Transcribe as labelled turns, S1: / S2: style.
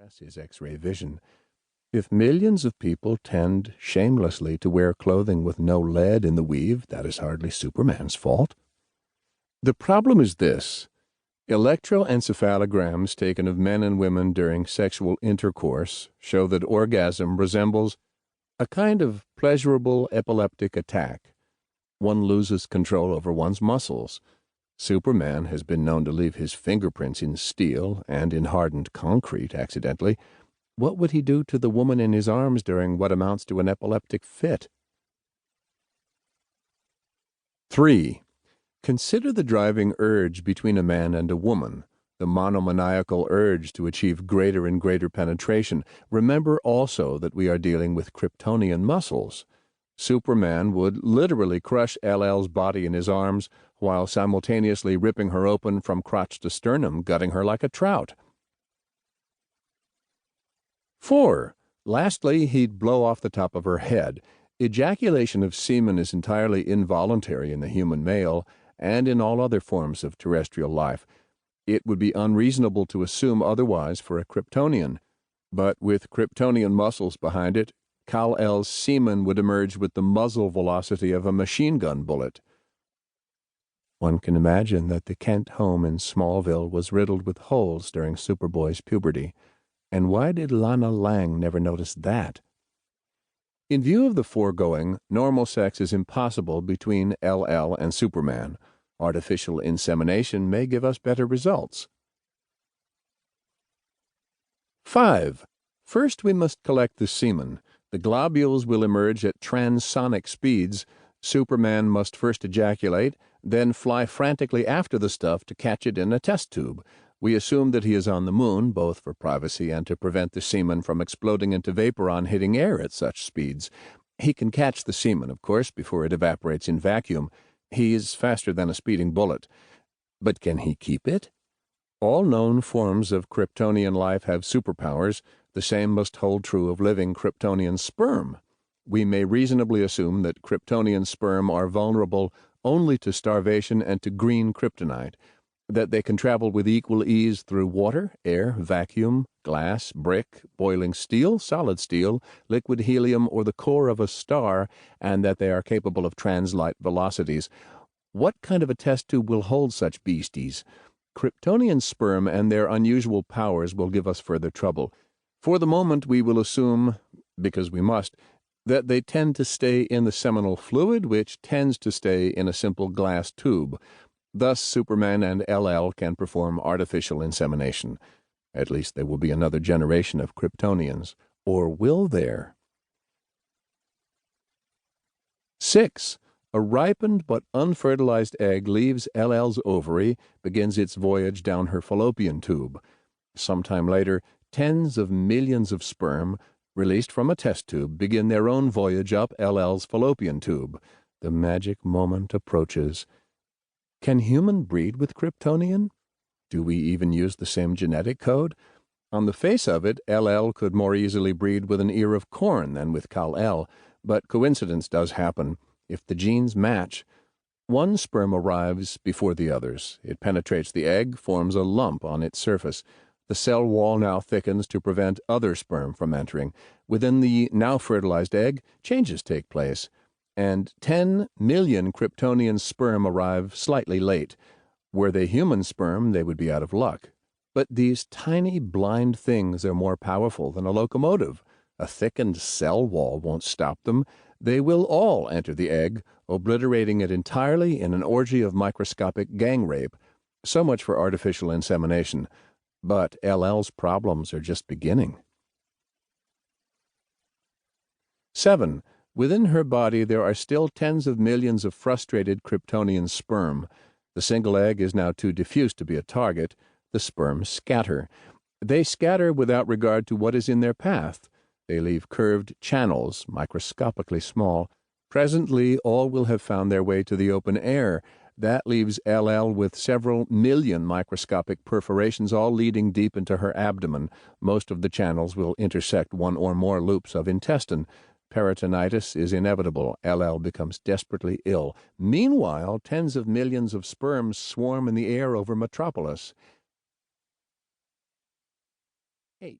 S1: bypass his X-ray vision. If millions of people tend shamelessly to wear clothing with no lead in the weave, that is hardly Superman's fault. The problem is this. Electroencephalograms taken of men and women during sexual intercourse show that orgasm resembles a kind of pleasurable epileptic attack. One loses control over one's muscles. Superman has been known to leave his fingerprints in steel and in hardened concrete accidentally. What would he do to the woman in his arms during what amounts to an epileptic fit? 3. Consider the driving urge between a man and a woman, the monomaniacal urge to achieve greater and greater penetration. Remember also that we are dealing with Kryptonian muscles. Superman would literally crush LL's body in his arms while simultaneously ripping her open from crotch to sternum, gutting her like a trout. 4. Lastly, he'd blow off the top of her head. Ejaculation of semen is entirely involuntary in the human male and in all other forms of terrestrial life. It would be unreasonable to assume otherwise for a Kryptonian, but with Kryptonian muscles behind it, Kal-El's semen would emerge with the muzzle velocity of a machine gun bullet. One can imagine that the Kent home in Smallville was riddled with holes during Superboy's puberty. And why did Lana Lang never notice that? In view of the foregoing, normal sex is impossible between LL and Superman. Artificial insemination may give us better results. 5. First, we must collect the semen. The globules will emerge at transonic speeds. Superman must first ejaculate, then fly frantically after the stuff to catch it in a test tube. We assume that he is on the moon, both for privacy and to prevent the semen from exploding into vapor on hitting air at such speeds. He can catch the semen, of course, before it evaporates in vacuum. He is faster than a speeding bullet. But can he keep it? All known forms of Kryptonian life have superpowers. The same must hold true of living Kryptonian sperm. We may reasonably assume that Kryptonian sperm are vulnerable only to starvation and to green kryptonite, that they can travel with equal ease through water, air, vacuum, glass, brick, boiling steel, solid steel, liquid helium, or the core of a star, and that they are capable of translight velocities. What kind of a test tube will hold such beasties? Kryptonian sperm and their unusual powers will give us further trouble. For the moment, we will assume, because we must, that they tend to stay in the seminal fluid, which tends to stay in a simple glass tube. Thus, Superman and LL can perform artificial insemination. At least there will be another generation of Kryptonians. Or will there? 6. A ripened but unfertilized egg leaves LL's ovary, begins its voyage down her fallopian tube. Sometime later, tens of millions of sperm, released from a test tube, begin their own voyage up LL's fallopian tube. The magic moment approaches. Can human breed with Kryptonian? Do we even use the same genetic code? On the face of it, LL could more easily breed with an ear of corn than with Kal-El, but coincidence does happen. If the genes match, one sperm arrives before the others. It penetrates the egg, forms a lump on its surface. The cell wall now thickens to prevent other sperm from entering. Within the now fertilized egg, changes take place, and 10 million Kryptonian sperm arrive slightly late. Were they human sperm, they would be out of luck. But these tiny blind things are more powerful than a locomotive. A thickened cell wall won't stop them. They will all enter the egg, obliterating it entirely in an orgy of microscopic gang rape. So much for artificial insemination. But LL's problems are just beginning. 7. Within her body there are still tens of millions of frustrated Kryptonian sperm. The single egg is now too diffuse to be a target. The sperm scatter. They scatter without regard to what is in their path. They leave curved channels, microscopically small. Presently all will have found their way to the open air. That leaves LL with several million microscopic perforations, all leading deep into her abdomen. Most of the channels will intersect one or more loops of intestine. Peritonitis is inevitable. LL becomes desperately ill. Meanwhile, tens of millions of sperm swarm in the air over Metropolis. 8.